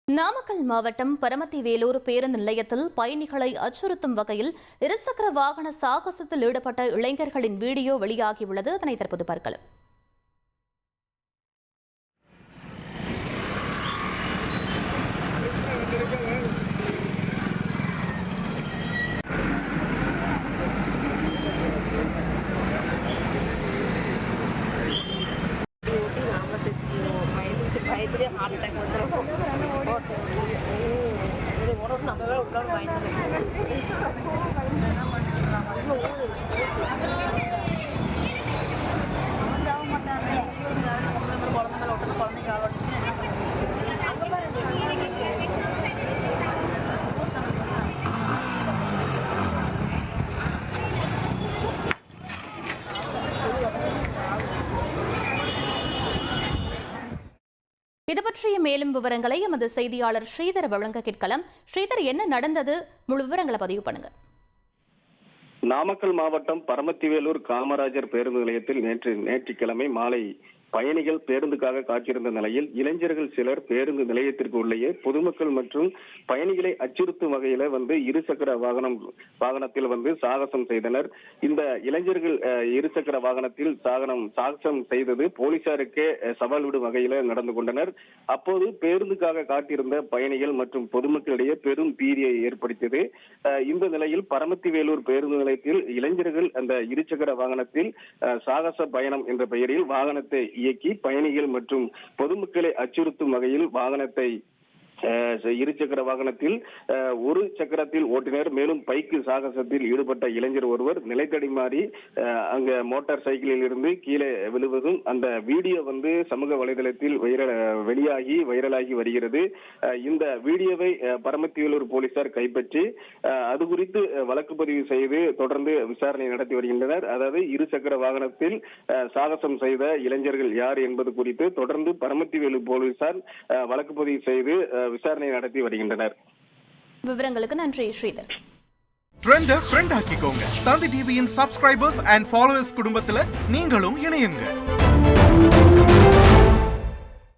நாமக்கல் மாவட்டம் பரமத்தி வேலூர் பேருந்து நிலையத்தில் பயணிகளை அச்சுறுத்தும் வகையில் இருசக்கர வாகன சாகசத்தில் ஈடுபட்ட இளைஞர்களின் வீடியோ வெளியாகியுள்ளது. அதனை தற்போது பார்க்கலாம். हार्ट अटैक இது பற்றிய மேலும் விவரங்களை எமது செய்தியாளர் ஸ்ரீதர் வழங்க கேட்கலாம். ஸ்ரீதர், என்ன நடந்தது? முழு விவரங்களை பதிவு பண்ணுங்க. நாமக்கல் மாவட்டம் பரமத்தி வேலூர் காமராஜர் பேருந்து நிலையத்தில் நேற்றுக்கிழமை மாலை பயணிகள் பேருந்துக்காக காத்திருந்த நிலையில் இளைஞர்கள் சிலர் பேருந்து நிலையத்திற்கு உள்ளேயே பொதுமக்கள் மற்றும் பயணிகளை அச்சுறுத்தும் வகையில இருசக்கர வாகனத்தில் சாகசம் செய்தனர். இந்த இளைஞர்கள் இருசக்கர வாகனத்தில் சாகசம் செய்தது போலீசாருக்கே சவால் விடும் வகையில நடந்து கொண்டனர். அப்போது பேருந்துக்காக காத்திருந்த பயணிகள் மற்றும் பொதுமக்களிடையே பெரும் பீதியை ஏற்படுத்தியது. இந்த நிலையில் பரமத்தி வேலூர் பேருந்து நிலையத்தில் இளைஞர்கள் அந்த இருசக்கர வாகனத்தில் சாகச பயணம் என்ற பெயரில் வாகனத்தை இயக்கி பயணிகள் மற்றும் பொதுமக்களை அச்சுறுத்தும் வகையில் வாகனத்தை இருசக்கர வாகனத்தில் ஒரு சக்கரத்தில் ஓட்டினர். மேலும் பைக்கு சாகசத்தில் ஈடுபட்ட இளைஞர் ஒருவர் நிலை தடுமாறி அங்க மோட்டார் சைக்கிளில் இருந்து கீழே விழுவதும் அந்த வீடியோ சமூக வலைதளத்தில் வைரலாகி வருகிறது. இந்த வீடியோவை பரமத்தி வேலூர் போலீசார் கைப்பற்றி அது குறித்து வழக்கு பதிவு செய்து தொடர்ந்து விசாரணை நடத்தி வருகின்றனர். அதாவது இருசக்கர வாகனத்தில் சாகசம் செய்த இளைஞர்கள் யார் என்பது குறித்து தொடர்ந்து பரமத்தி வேலூர் போலீசார் வழக்கு பதிவு செய்து விசாரணை நடத்தி வருகின்றனர். விவரங்களுக்கு நன்றி ஸ்ரீதர். ட்ரெண்டை ஃப்ரெண்ட் ஆக்கிக்கோங்க. தந்தி டிவியின் சப்ஸ்கிரைபர்ஸ் அண்ட் ஃபாலோவர்ஸ் குடும்பத்துல நீங்களும் இணையுங்க.